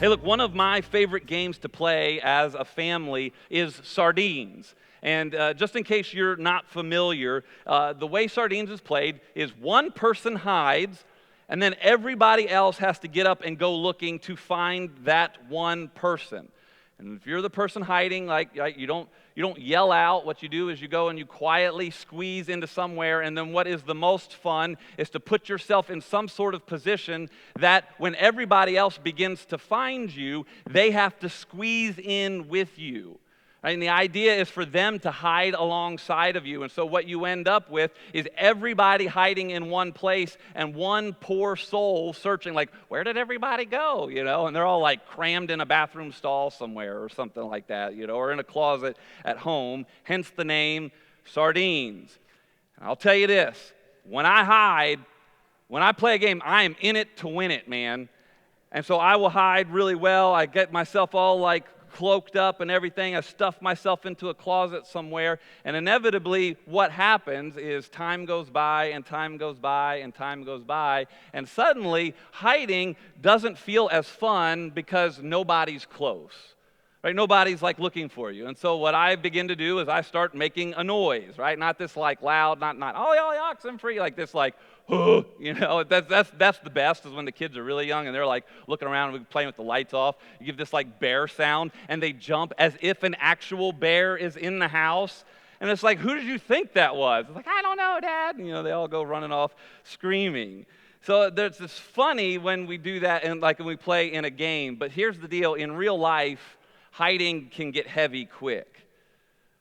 Hey, look, one of my favorite games to play as a family is sardines. And just in case you're not familiar, the way sardines is played is one person hides, and then everybody else has to get up and go looking to find that one person. And if you're the person hiding, you don't yell out. What you do is you go and you quietly squeeze into somewhere, and then what is the most fun is to put yourself in some sort of position that when everybody else begins to find you, they have to squeeze in with you. Right? And the idea is for them to hide alongside of you. And so what you end up with is everybody hiding in one place and one poor soul searching, like, where did everybody go? And they're all like crammed in a bathroom stall somewhere or something like that, or in a closet at home, hence the name sardines. And I'll tell you this, when I play a game, I am in it to win it, man. And so I will hide really well. I get myself all like cloaked up and everything. I stuff myself into a closet somewhere, and inevitably what happens is time goes by and time goes by and time goes by, and suddenly hiding doesn't feel as fun because nobody's close. Right? Nobody's like looking for you. And so what I begin to do is I start making a noise, right? Not this like loud, not oh y'all oxen free, like this like that's the best is when the kids are really young and they're like looking around and playing with the lights off. You give this like bear sound and they jump as if an actual bear is in the house. And it's like, who did you think that was? It's like, I don't know, Dad. And, they all go running off screaming. So it's funny when we do that and like when we play in a game. But here's the deal. In real life, hiding can get heavy quick.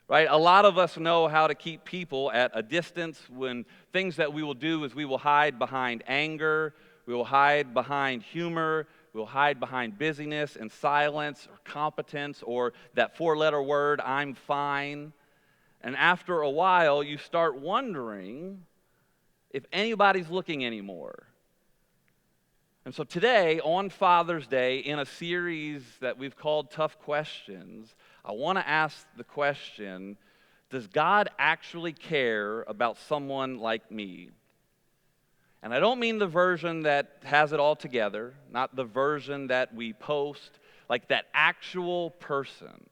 Right? A lot of us know how to keep people at a distance. When things that we will do is we will hide behind anger, we will hide behind humor, we will hide behind busyness and silence or competence or that four-letter word, I'm fine. And after a while, you start wondering if anybody's looking anymore. And so today, on Father's Day, in a series that we've called Tough Questions, I want to ask the question, does God actually care about someone like me? And I don't mean the version that has it all together, not the version that we post, like that actual person,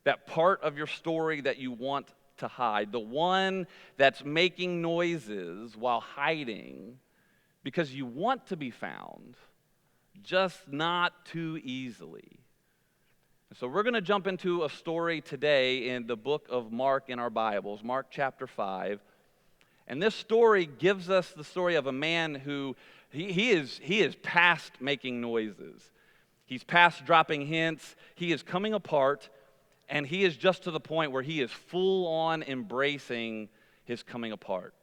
that part of your story that you want to hide, the one that's making noises while hiding because you want to be found, just not too easily. So we're going to jump into a story today in the book of Mark in our Bibles, Mark chapter 5. And this story gives us the story of a man who, he is past making noises. He's past dropping hints. He is coming apart, and he is just to the point where he is full on embracing his coming apart.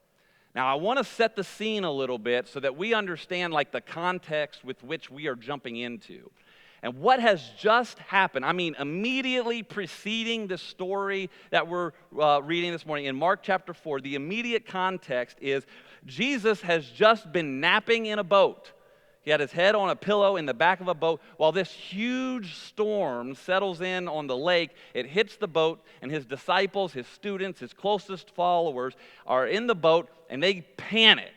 Now, I want to set the scene a little bit so that we understand like the context with which we are jumping into. And what has just happened, immediately preceding the story that we're reading this morning in Mark chapter 4, the immediate context is Jesus has just been napping in a boat. He had his head on a pillow in the back of a boat while this huge storm settles in on the lake. It hits the boat, and his disciples, his students, his closest followers are in the boat, and they panic.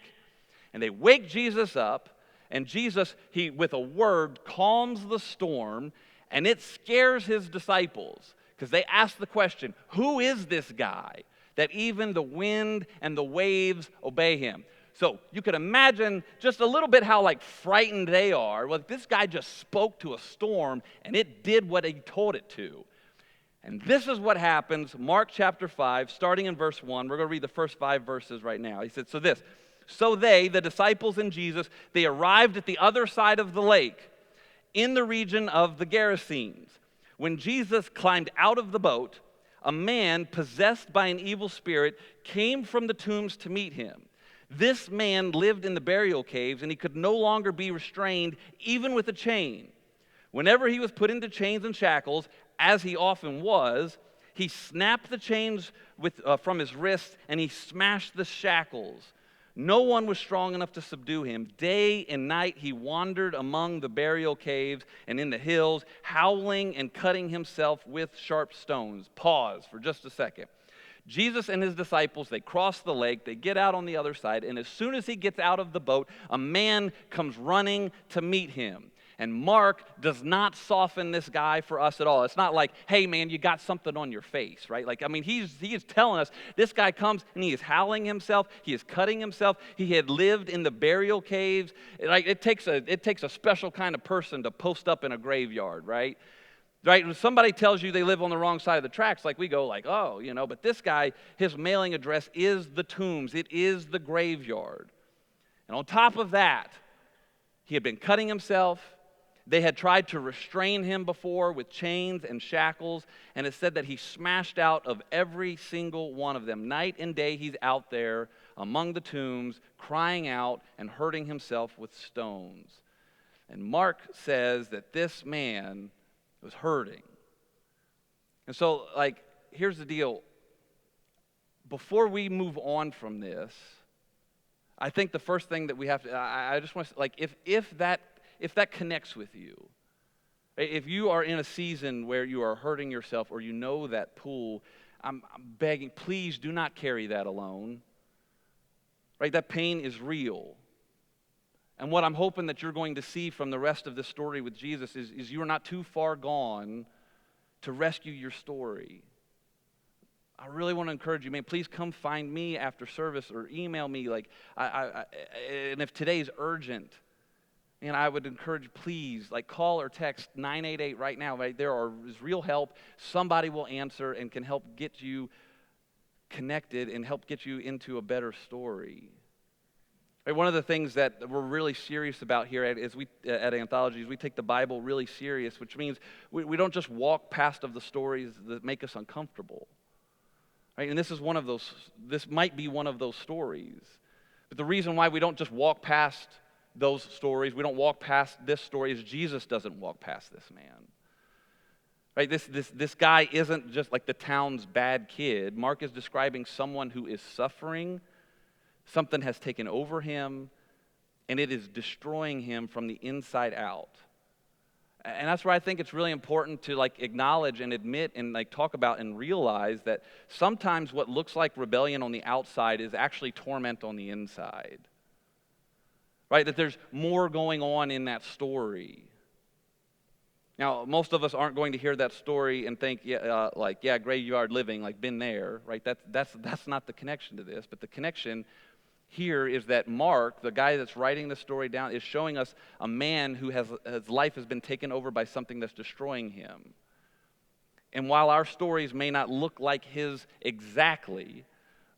And they wake Jesus up. And Jesus, he with a word calms the storm, and it scares his disciples because they ask the question, who is this guy that even the wind and the waves obey him? So you could imagine just a little bit how like frightened they are. Well, this guy just spoke to a storm and it did what he told it to. And this is what happens, Mark chapter 5, starting in verse 1. We're going to read the first 5 verses right now. He said, So they, the disciples and Jesus, they arrived at the other side of the lake in the region of the Gerasenes. When Jesus climbed out of the boat, a man possessed by an evil spirit came from the tombs to meet him. This man lived in the burial caves, and he could no longer be restrained, even with a chain. Whenever he was put into chains and shackles, as he often was, he snapped the chains from his wrists, and he smashed the shackles. No one was strong enough to subdue him. Day and night he wandered among the burial caves and in the hills, howling and cutting himself with sharp stones. Pause for just a second. Jesus and his disciples, they cross the lake, they get out on the other side, and as soon as he gets out of the boat, a man comes running to meet him. And Mark does not soften this guy for us at all. It's not like, hey man, you got something on your face, right? Like, I mean, he is telling us, this guy comes and he is howling himself, he is cutting himself, he had lived in the burial caves. Like, it takes a special kind of person to post up in a graveyard, right? Right? When somebody tells you they live on the wrong side of the tracks, like we go like, oh, but this guy, his mailing address is the tombs, it is the graveyard. And on top of that, he had been cutting himself. They had tried to restrain him before with chains and shackles, and it said that he smashed out of every single one of them. Night and day he's out there among the tombs, crying out and hurting himself with stones. And Mark says that this man was hurting. And so, like, here's the deal. Before we move on from this, I think the first thing that we have to, I just want to, like, if that connects with you, if you are in a season where you are hurting yourself or you know that pull, I'm begging, please do not carry that alone. Right? That pain is real. And what I'm hoping that you're going to see from the rest of this story with Jesus is you are not too far gone to rescue your story. I really want to encourage you, man, please come find me after service or email me. Like, and if today's urgent, and I would encourage, please, like, call or text 988 right now. Right? Is real help. Somebody will answer and can help get you connected and help get you into a better story. Right, one of the things that we're really serious about here at Anthology is we take the Bible really serious, which means we don't just walk past of the stories that make us uncomfortable. Right? And this might be one of those stories. But the reason why we don't just walk past those stories, we don't walk past this story, is Jesus doesn't walk past this man. Right? This guy isn't just like the town's bad kid. Mark is describing someone who is suffering. Something has taken over him, and it is destroying him from the inside out. And that's where I think it's really important to, like, acknowledge and admit and, like, talk about and realize that sometimes what looks like rebellion on the outside is actually torment on the inside. Right? That there's more going on in that story. Now, most of us aren't going to hear that story and think, graveyard living, like, been there, right? That's not the connection to this, but the connection here is that Mark, the guy that's writing the story down, is showing us a man who his life has been taken over by something that's destroying him. And while our stories may not look like his exactly,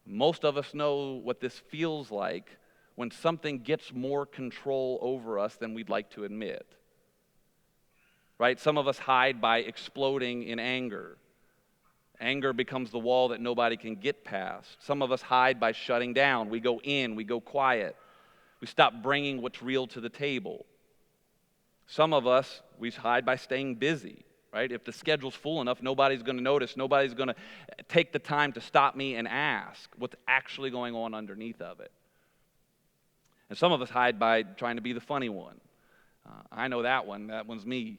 most of us know what this feels like when something gets more control over us than we'd like to admit. Right? Some of us hide by exploding in anger. Anger becomes the wall that nobody can get past. Some of us hide by shutting down. We go in, we go quiet. We stop bringing what's real to the table. Some of us, we hide by staying busy, right? If the schedule's full enough, nobody's going to notice. Nobody's going to take the time to stop me and ask what's actually going on underneath of it. And some of us hide by trying to be the funny one. I know that one. That one's me.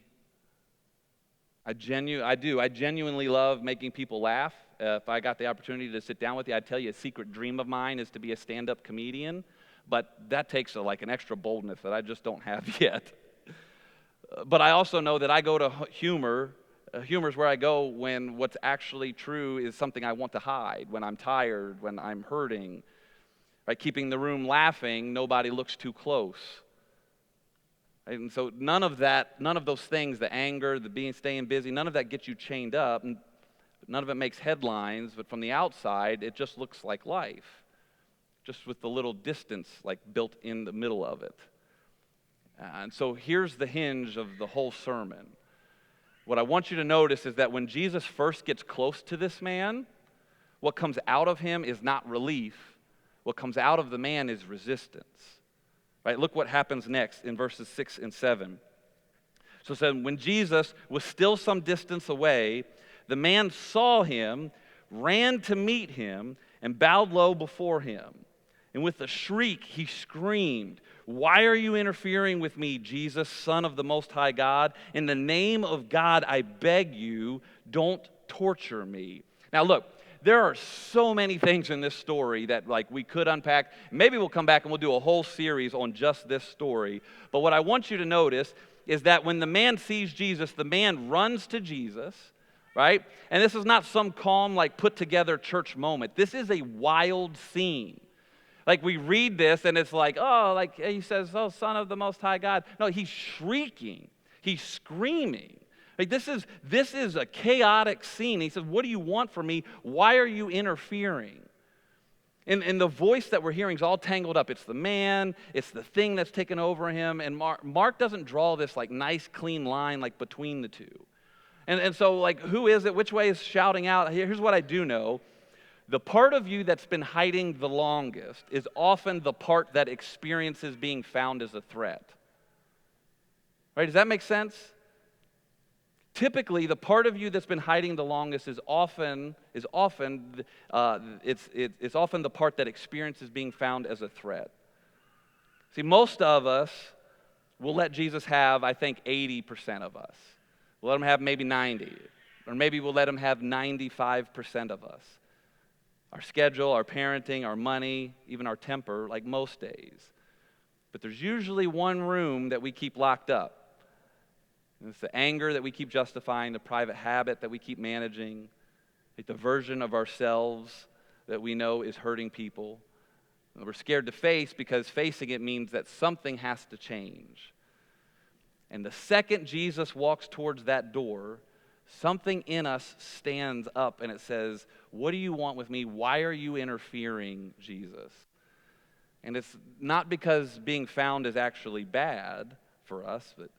I genuinely love making people laugh. If I got the opportunity to sit down with you, I'd tell you a secret dream of mine is to be a stand-up comedian, but that takes an extra boldness that I just don't have yet. But I also know that I go to humor. Humor is where I go when what's actually true is something I want to hide, when I'm tired, when I'm hurting. Right? Keeping the room laughing, nobody looks too close. And so none of those things, the anger, staying busy, none of that gets you chained up. And none of it makes headlines, but from the outside, it just looks like life. Just with the little distance built in the middle of it. And so here's the hinge of the whole sermon. What I want you to notice is that when Jesus first gets close to this man, what comes out of him is not relief. What comes out of the man is resistance. Right, look what happens next in verses 6 and 7. So it said, when Jesus was still some distance away, the man saw him, ran to meet him, and bowed low before him. And with a shriek, he screamed, "Why are you interfering with me, Jesus, Son of the Most High God? In the name of God, I beg you, don't torture me." Now look, there are so many things in this story that we could unpack. Maybe we'll come back and we'll do a whole series on just this story. But what I want you to notice is that when the man sees Jesus, the man runs to Jesus, right? And this is not some calm, like put together church moment. This is a wild scene. Like we read this and it's like, oh, like he says, oh, Son of the Most High God. No, he's shrieking. He's screaming. Like this is a chaotic scene. He says, what do you want from me? Why are you interfering? And the voice that we're hearing is all tangled up. It's the man, it's the thing that's taken over him. And Mark doesn't draw this like nice, clean line like between the two. And so like, who is it? Which way is shouting out? Here's what I do know. The part of you that's been hiding the longest is often the part that experiences being found as a threat. Right? Does that make sense? Typically, the part of you that's been hiding the longest is often the part that experiences being found as a threat. See, most of us will let Jesus have, I think, 80% of us. We'll let him have maybe 90, or maybe we'll let him have 95% of us. Our schedule, our parenting, our money, even our temper, like most days. But there's usually one room that we keep locked up. And it's the anger that we keep justifying, the private habit that we keep managing, like the version of ourselves that we know is hurting people. And we're scared to face because facing it means that something has to change. And the second Jesus walks towards that door, something in us stands up and it says, what do you want with me? Why are you interfering, Jesus? And it's not because being found is actually bad for us, but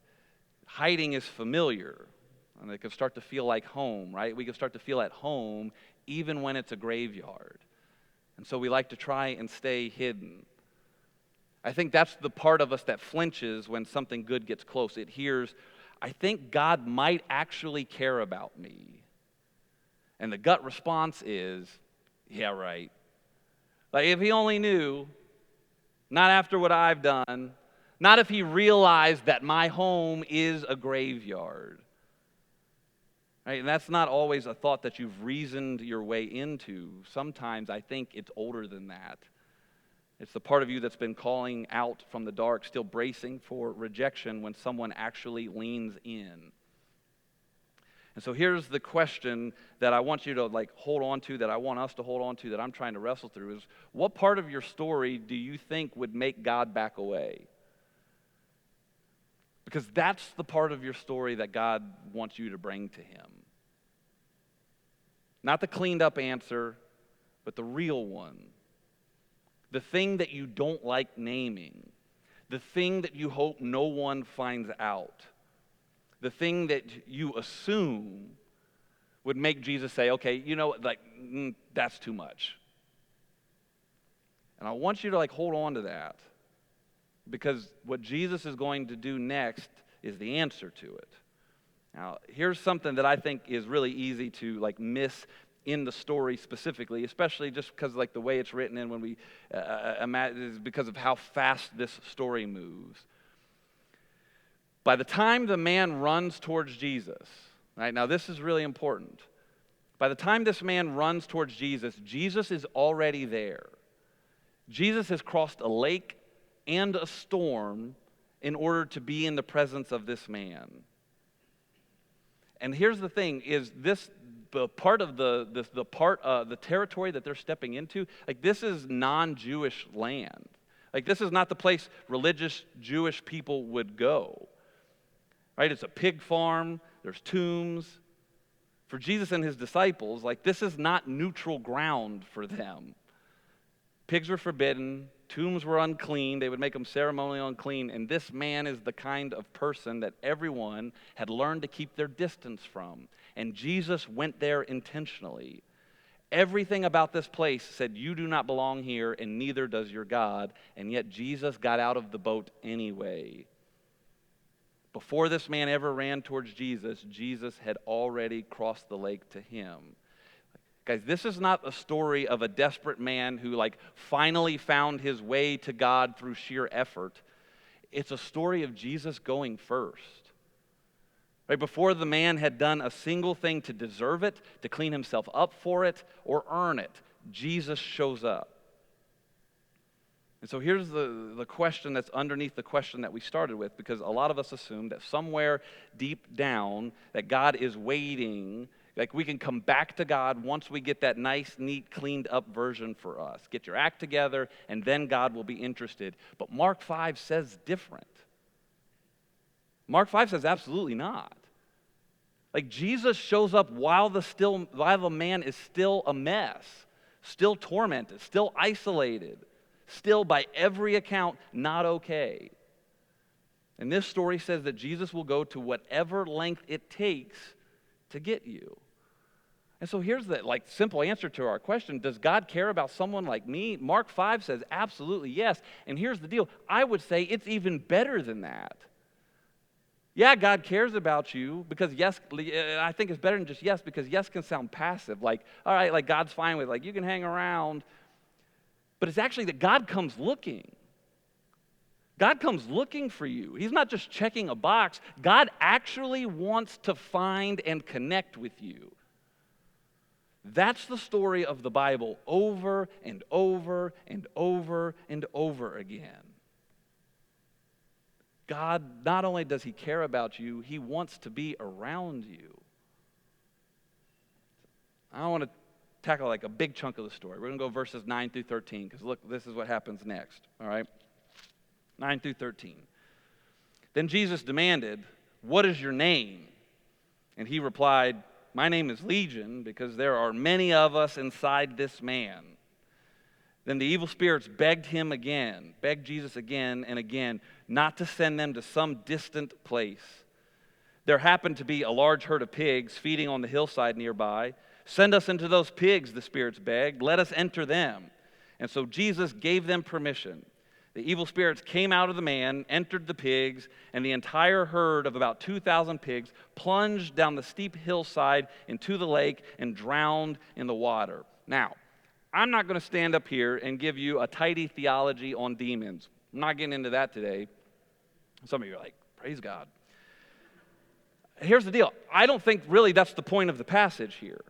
hiding is familiar. And it can start to feel like home, right? We can start to feel at home even when it's a graveyard. And so we like to try and stay hidden. I think that's the part of us that flinches when something good gets close. It hears, I think God might actually care about me. And the gut response is, yeah, right. Like if he only knew, not after what I've done, not if he realized that my home is a graveyard. Right? And that's not always a thought that you've reasoned your way into. Sometimes I think it's older than that. It's the part of you that's been calling out from the dark, still bracing for rejection when someone actually leans in. And so here's the question that I want you to hold on to, that I want us to hold on to, that I'm trying to wrestle through is, what part of your story do you think would make God back away? Because that's the part of your story that God wants you to bring to him. Not the cleaned up answer, but the real one. The thing that you don't like naming. The thing that you hope no one finds out. The thing that you assume would make Jesus say, okay, you know, that's too much. And I want you to hold on to that. Because what Jesus is going to do next is the answer to it. Now, here's something that I think is really easy to miss in the story specifically, especially just because the way it's written and when we imagine, is because of how fast this story moves. By the time the man runs towards Jesus, right now this is really important. By the time this man runs towards Jesus, Jesus is already there. Jesus has crossed a lake and a storm in order to be in the presence of this man. And here's the thing: is this the part of the territory that they're stepping into? This is non-Jewish land. This is not the place religious Jewish people would go. Right? It's a pig farm. There's tombs. For Jesus and his disciples, this is not neutral ground for them. Pigs were forbidden. Tombs were unclean. They would make them ceremonially unclean. And this man is the kind of person that everyone had learned to keep their distance from. And Jesus went there intentionally. Everything about this place said, you do not belong here, and neither does your God. And yet Jesus got out of the boat anyway. Before this man ever ran towards Jesus, Jesus had already crossed the lake to him. Guys, this is not a story of a desperate man who finally found his way to God through sheer effort. It's a story of Jesus going first. Right? Before the man had done a single thing to deserve it, to clean himself up for it, or earn it, Jesus shows up. And so here's the question that's underneath the question that we started with, because a lot of us assume that somewhere deep down that God is waiting, like we can come back to God once we get that nice, neat, cleaned up version for us. Get your act together, and then God will be interested. But Mark 5 says different. Mark 5 says absolutely not. Like Jesus shows up while the man is still a mess, still tormented, still isolated, still by every account not okay. And this story says that Jesus will go to whatever length it takes to get you. And so here's the simple answer to our question: does God care about someone like me? Mark 5 says absolutely yes. And here's the deal: I would say it's even better than that. Yeah, God cares about you, because yes, I think it's better than just yes, because yes can sound passive. Like, all right, like God's fine with, like, you can hang around. But it's actually that God comes looking. God comes looking for you. He's not just checking a box. God actually wants to find and connect with you. That's the story of the Bible over and over and over and over again. God, not only does He care about you, He wants to be around you. I want to tackle like a big chunk of the story. We're going to go verses 9 through 13, because look, this is what happens next, all right? 9 through 13. Then Jesus demanded, "What is your name?" And he replied, "My name is Legion, because there are many of us inside this man." Then the evil spirits begged Jesus again and again, not to send them to some distant place. There happened to be a large herd of pigs feeding on the hillside nearby. "Send us into those pigs," the spirits begged. "Let us enter them." And so Jesus gave them permission. The evil spirits came out of the man, entered the pigs, and the entire herd of about 2,000 pigs plunged down the steep hillside into the lake and drowned in the water. Now, I'm not going to stand up here and give you a tidy theology on demons. I'm not getting into that today. Some of you are like, praise God. Here's the deal. I don't think really that's the point of the passage here.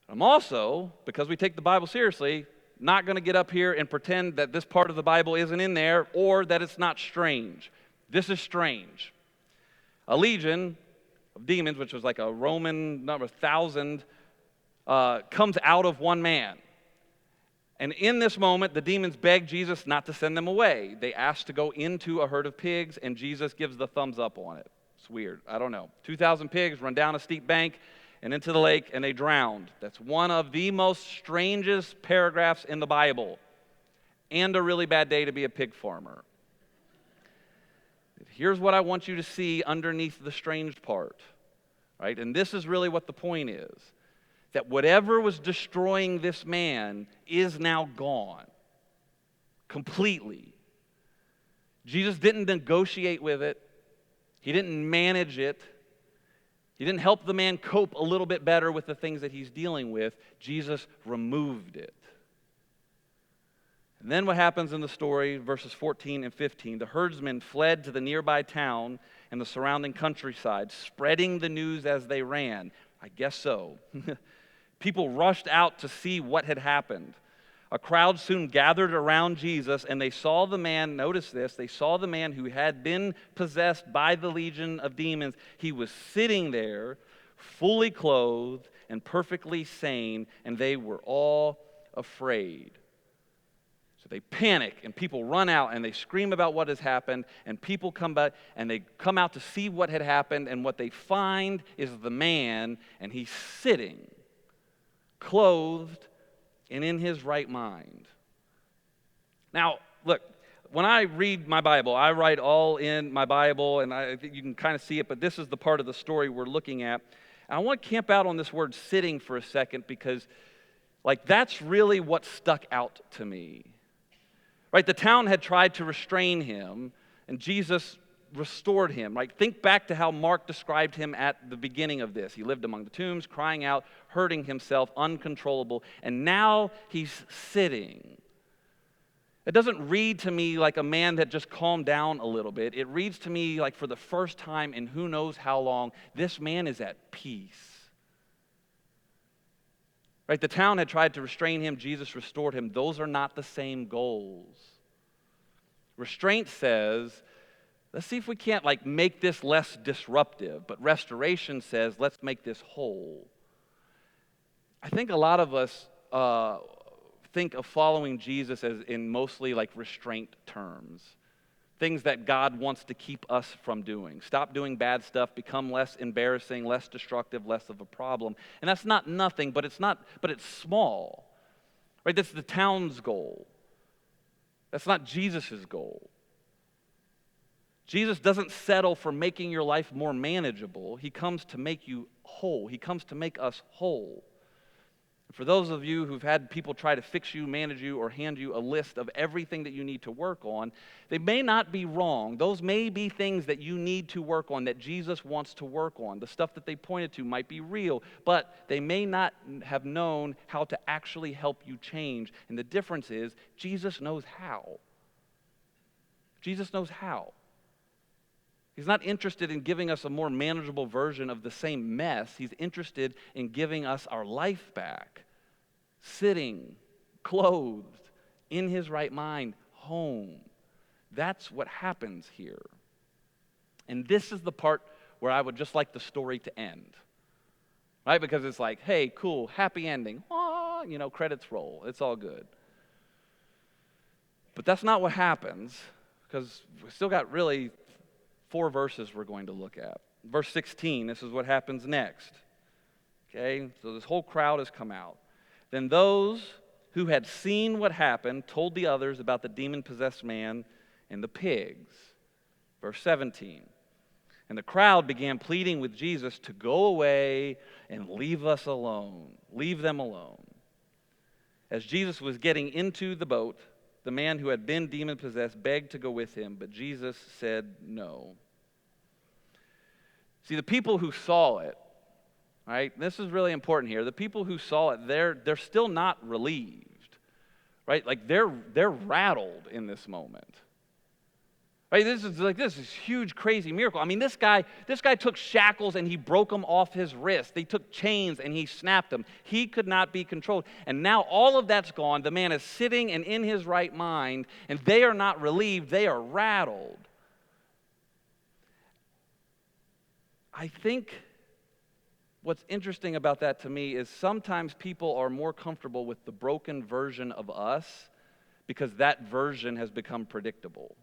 I'm also, because we take the Bible seriously, not going to get up here and pretend that this part of the Bible isn't in there or that it's not strange. This is strange. A legion of demons, which was like a Roman number, 1,000, comes out of one man. And in this moment, the demons beg Jesus not to send them away. They ask to go into a herd of pigs, and Jesus gives the thumbs up on it. It's weird. I don't know. 2,000 pigs run down a steep bank and into the lake, and they drowned. That's one of the most strangest paragraphs in the Bible, and a really bad day to be a pig farmer. Here's what I want you to see underneath the strange part, right? And this is really what the point is, that whatever was destroying this man is now gone completely. Jesus didn't negotiate with it. He didn't manage it. He didn't help the man cope a little bit better with the things that he's dealing with. Jesus removed it. And then what happens in the story, verses 14 and 15, the herdsmen fled to the nearby town and the surrounding countryside, spreading the news as they ran. I guess so. People rushed out to see what had happened. A crowd soon gathered around Jesus, and they saw the man, notice this, they saw the man who had been possessed by the legion of demons. He was sitting there, fully clothed and perfectly sane, and they were all afraid. So they panic, and people run out, and they scream about what has happened, and people come back, and they come out to see what had happened, and what they find is the man, and he's sitting, clothed, and in his right mind. Now, look, when I read my Bible, I write all in my Bible, and I think you can kind of see it, but this is the part of the story we're looking at. And I want to camp out on this word sitting for a second, because that's really what stuck out to me. Right? The town had tried to restrain him, and Jesus restored him. Right? Think back to how Mark described him at the beginning of this. He lived among the tombs, crying out, hurting himself, uncontrollable, and now he's sitting. It doesn't read to me like a man that just calmed down a little bit. It reads to me like for the first time in who knows how long, this man is at peace. Right? The town had tried to restrain him. Jesus restored him. Those are not the same goals. Restraint says, let's see if we can't like make this less disruptive. But restoration says, let's make this whole. I think a lot of us think of following Jesus as in mostly like restraint terms. Things that God wants to keep us from doing. Stop doing bad stuff, become less embarrassing, less destructive, less of a problem. And that's not nothing, but it's small. Right? That's the town's goal. That's not Jesus' goal. Jesus doesn't settle for making your life more manageable. He comes to make you whole. He comes to make us whole. For those of you who've had people try to fix you, manage you, or hand you a list of everything that you need to work on, they may not be wrong. Those may be things that you need to work on, that Jesus wants to work on. The stuff that they pointed to might be real, but they may not have known how to actually help you change. And the difference is, Jesus knows how. Jesus knows how. He's not interested in giving us a more manageable version of the same mess. He's interested in giving us our life back. Sitting, clothed, in his right mind, home. That's what happens here. And this is the part where I would just like the story to end. Right? Because it's like, hey, cool, happy ending. Ah, credits roll. It's all good. But that's not what happens, because we still got really 4 verses we're going to look at. Verse 16, this is what happens next. Okay, so this whole crowd has come out. Then those who had seen what happened told the others about the demon-possessed man and the pigs. Verse 17, and the crowd began pleading with Jesus to go away and leave us alone. Leave them alone. As Jesus was getting into the boat, the man who had been demon-possessed begged to go with him, but Jesus said no. See, the people who saw it, right? This is really important here. The people who saw it, they're still not relieved, right? Like they're rattled in this moment. Right? This is huge, crazy miracle. I mean, this guy took shackles and he broke them off his wrist. They took chains and he snapped them. He could not be controlled. And now all of that's gone. The man is sitting and in his right mind, and they are not relieved. They are rattled. I think what's interesting about that to me is sometimes people are more comfortable with the broken version of us because that version has become predictable.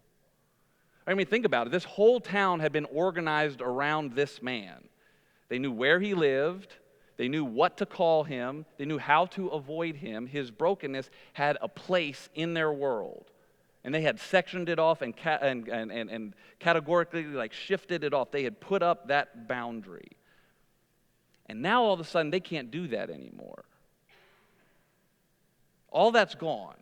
I mean, think about it. This whole town had been organized around this man. They knew where he lived. They knew what to call him. They knew how to avoid him. His brokenness had a place in their world. And they had sectioned it off and categorically like shifted it off. They had put up that boundary. And now all of a sudden they can't do that anymore. All that's gone.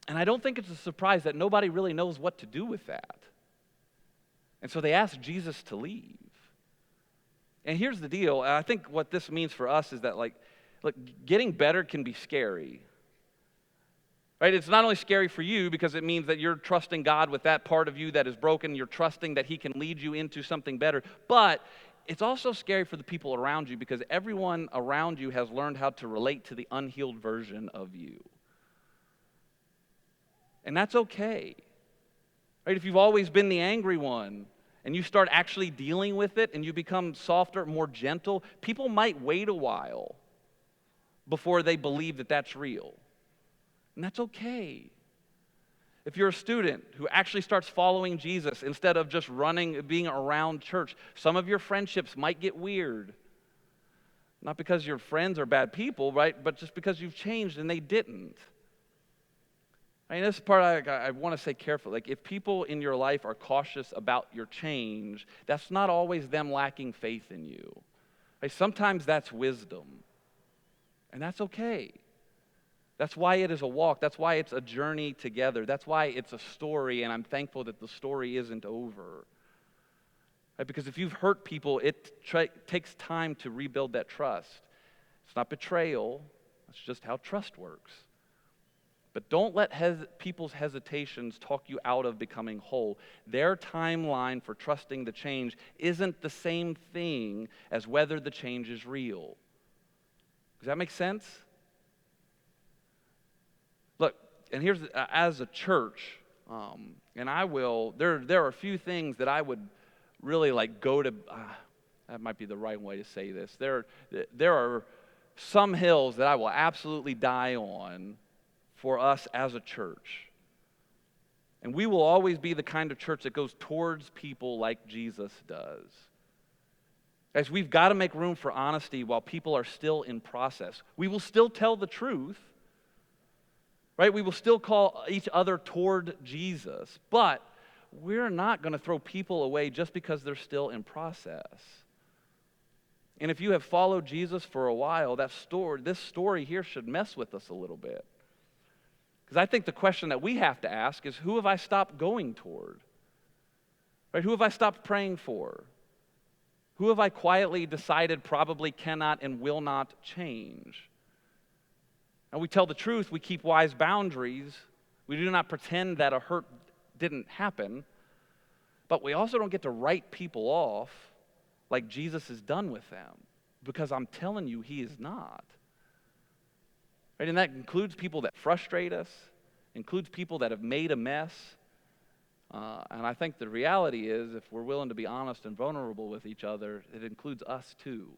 And I don't think it's a surprise that nobody really knows what to do with that. And so they ask Jesus to leave. And here's the deal. I think what this means for us is that, like, look, getting better can be scary. Right? It's not only scary for you because it means that you're trusting God with that part of you that is broken. You're trusting that he can lead you into something better. But it's also scary for the people around you because everyone around you has learned how to relate to the unhealed version of you. And that's okay. Right? If you've always been the angry one and you start actually dealing with it and you become softer, more gentle, people might wait a while before they believe that that's real. And that's okay. If you're a student who actually starts following Jesus instead of just being around church, some of your friendships might get weird. Not because your friends are bad people, right? But just because you've changed and they didn't. I mean, this part I want to say carefully. Like, if people in your life are cautious about your change, that's not always them lacking faith in you. Right? Sometimes that's wisdom. And that's okay. That's why it is a walk. That's why it's a journey together. That's why it's a story, and I'm thankful that the story isn't over. Right? Because if you've hurt people, it takes time to rebuild that trust. It's not betrayal. It's just how trust works. But don't let people's hesitations talk you out of becoming whole. Their timeline for trusting the change isn't the same thing as whether the change is real. Does that make sense? Look, and here's, as a church, And I will, there are a few things that I would really like go to, that might be the right way to say this. There are some hills that I will absolutely die on for us as a church. And we will always be the kind of church that goes towards people like Jesus does. Guys, we've got to make room for honesty while people are still in process. We will still tell the truth, right? We will still call each other toward Jesus, but we're not going to throw people away just because they're still in process. And if you have followed Jesus for a while, this story here should mess with us a little bit. Because I think the question that we have to ask is, who have I stopped going toward? Right? Who have I stopped praying for? Who have I quietly decided probably cannot and will not change? And we tell the truth, we keep wise boundaries, we do not pretend that a hurt didn't happen, but we also don't get to write people off like Jesus is done with them, because I'm telling you, he is not. Right? And that includes people that frustrate us, includes people that have made a mess. And I think the reality is, if we're willing to be honest and vulnerable with each other, it includes us too.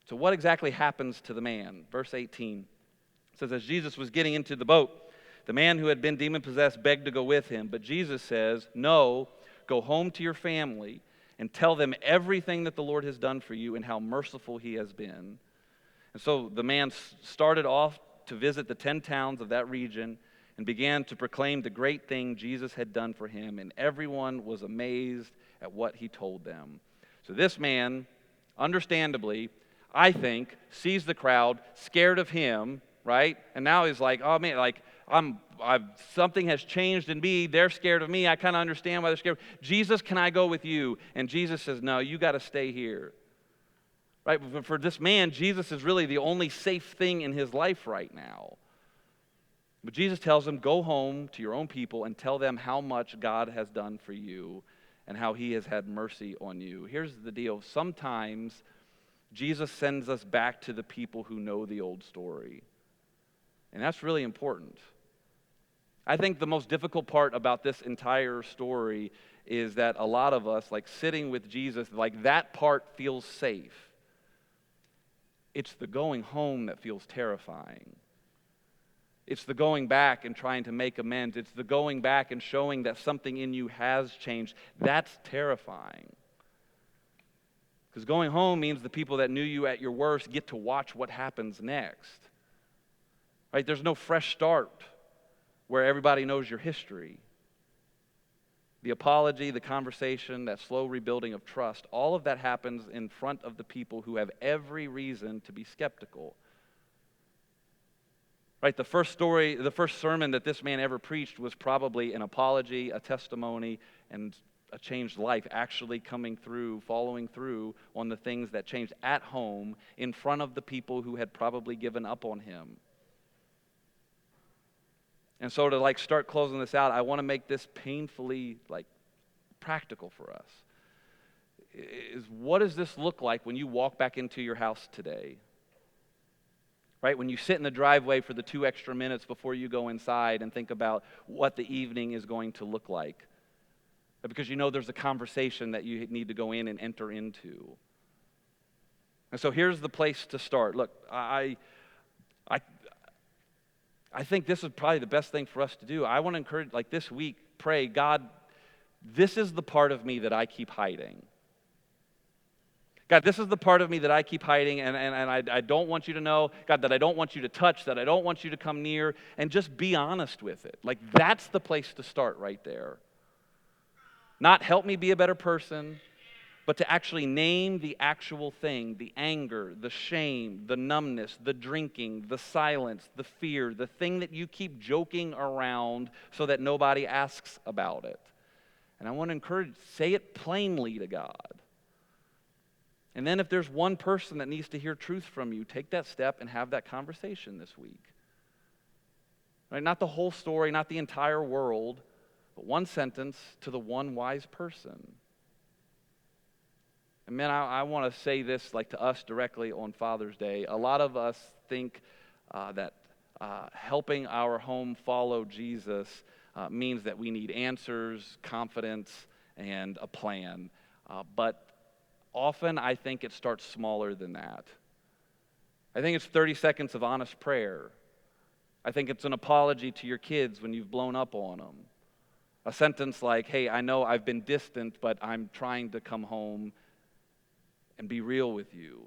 So what exactly happens to the man? Verse 18 says, as Jesus was getting into the boat, the man who had been demon-possessed begged to go with him. But Jesus says, no, go home to your family and tell them everything that the Lord has done for you and how merciful he has been. And so the man started off to visit the 10 towns of that region and began to proclaim the great thing Jesus had done for him, and everyone was amazed at what he told them. So this man, understandably, I think, sees the crowd, scared of him, right? And now he's like, oh man, like something has changed in me. They're scared of me. I kind of understand why they're scared. Jesus, can I go with you? And Jesus says, no, you got to stay here. Right? For this man, Jesus is really the only safe thing in his life right now. But Jesus tells him, go home to your own people and tell them how much God has done for you and how he has had mercy on you. Here's the deal. Sometimes Jesus sends us back to the people who know the old story. And that's really important. I think the most difficult part about this entire story is that a lot of us, like sitting with Jesus, like that part feels safe. It's the going home that feels terrifying. It's the going back and trying to make amends. It's the going back and showing that something in you has changed. That's terrifying. Because going home means the people that knew you at your worst get to watch what happens next. Right? There's no fresh start where everybody knows your history. The apology, the conversation, that slow rebuilding of trust, all of that happens in front of the people who have every reason to be skeptical. Right, the first sermon that this man ever preached was probably an apology, a testimony, and a changed life actually coming through, following through on the things that changed at home in front of the people who had probably given up on him. And so to start closing this out, I want to make this painfully practical for us. What does this look like when you walk back into your house today? Right, when you sit in the driveway for the 2 extra minutes before you go inside and think about what the evening is going to look like. Because you know there's a conversation that you need to go in and enter into. And so here's the place to start. Look, I think this is probably the best thing for us to do. I want to encourage, this week, pray, God, this is the part of me that I keep hiding. God, this is the part of me that I keep hiding, and I don't want you to know, God, that I don't want you to touch, that I don't want you to come near, and just be honest with it. That's the place to start right there. Not help me be a better person, but to actually name the actual thing, the anger, the shame, the numbness, the drinking, the silence, the fear, the thing that you keep joking around so that nobody asks about it. And I want to encourage, say it plainly to God. And then if there's one person that needs to hear truth from you, take that step and have that conversation this week. Right? Not the whole story, not the entire world, but one sentence to the one wise person. And man, I want to say this to us directly on Father's Day. A lot of us think that helping our home follow Jesus means that we need answers, confidence, and a plan. But often I think it starts smaller than that. I think it's 30 seconds of honest prayer. I think it's an apology to your kids when you've blown up on them. A sentence like, hey, I know I've been distant, but I'm trying to come home and be real with you.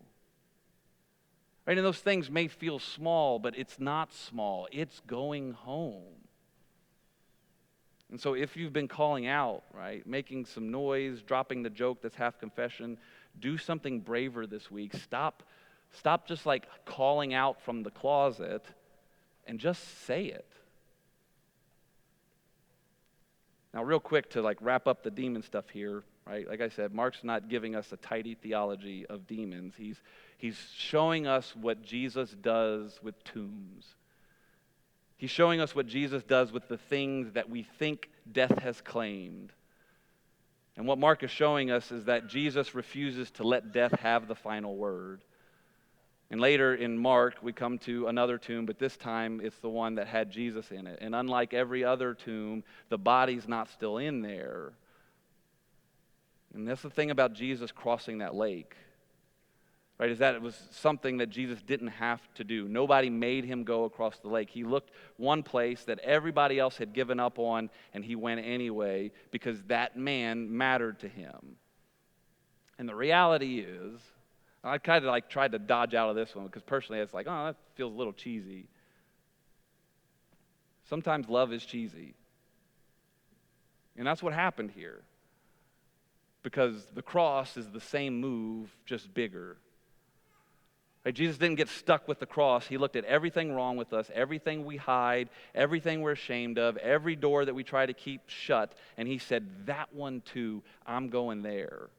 Right? And those things may feel small, but it's not small. It's going home. And so if you've been calling out, right, making some noise, dropping the joke that's half confession, do something braver this week. Stop just like calling out from the closet and just say it. Now, real quick to like wrap up the demon stuff here, right? Like I said, Mark's not giving us a tidy theology of demons. He's showing us what Jesus does with tombs. He's showing us what Jesus does with the things that we think death has claimed. And what Mark is showing us is that Jesus refuses to let death have the final word. And later in Mark, we come to another tomb, but this time it's the one that had Jesus in it. And unlike every other tomb, the body's not still in there. And that's the thing about Jesus crossing that lake, right, is that it was something that Jesus didn't have to do. Nobody made him go across the lake. He looked one place that everybody else had given up on, and he went anyway because that man mattered to him. And the reality is, I kind of like tried to dodge out of this one because personally it's like, oh, that feels a little cheesy. Sometimes love is cheesy. And that's what happened here. Because the cross is the same move, just bigger. Right? Jesus didn't get stuck with the cross. He looked at everything wrong with us, everything we hide, everything we're ashamed of, every door that we try to keep shut, and he said, that one too, I'm going there.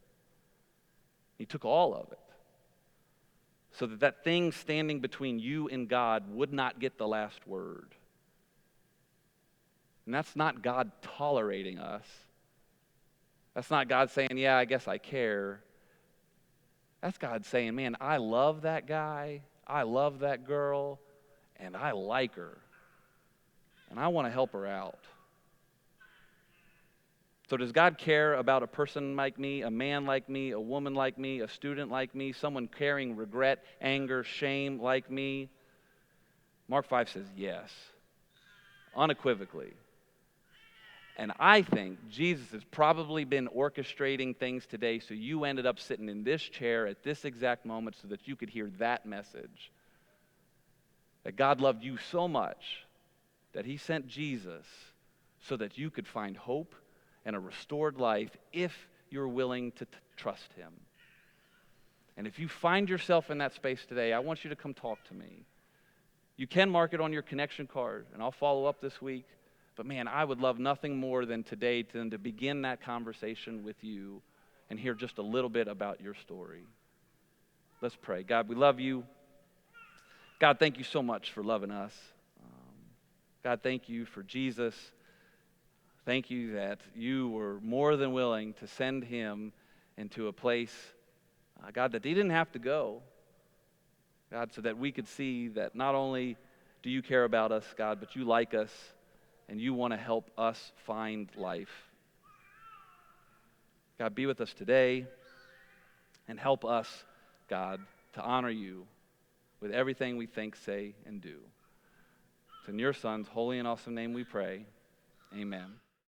He took all of it. So that thing standing between you and God would not get the last word. And that's not God tolerating us. That's not God saying, yeah, I guess I care. That's God saying, man, I love that guy, I love that girl, and I like her. And I want to help her out. So does God care about a person like me, a man like me, a woman like me, a student like me, someone carrying regret, anger, shame like me? Mark 5 says yes, unequivocally. And I think Jesus has probably been orchestrating things today so you ended up sitting in this chair at this exact moment so that you could hear that message. That God loved you so much that he sent Jesus so that you could find hope and a restored life if you're willing to trust him. And if you find yourself in that space today, I want you to come talk to me. You can mark it on your connection card, and I'll follow up this week. But man, I would love nothing more than today to begin that conversation with you and hear just a little bit about your story. Let's pray. God, we love you. God, thank you so much for loving us. God, thank you for Jesus. Thank you that you were more than willing to send him into a place, God, that he didn't have to go. God, so that we could see that not only do you care about us, God, but you like us and you want to help us find life. God, be with us today and help us, God, to honor you with everything we think, say, and do. It's in your Son's holy and awesome name we pray. Amen.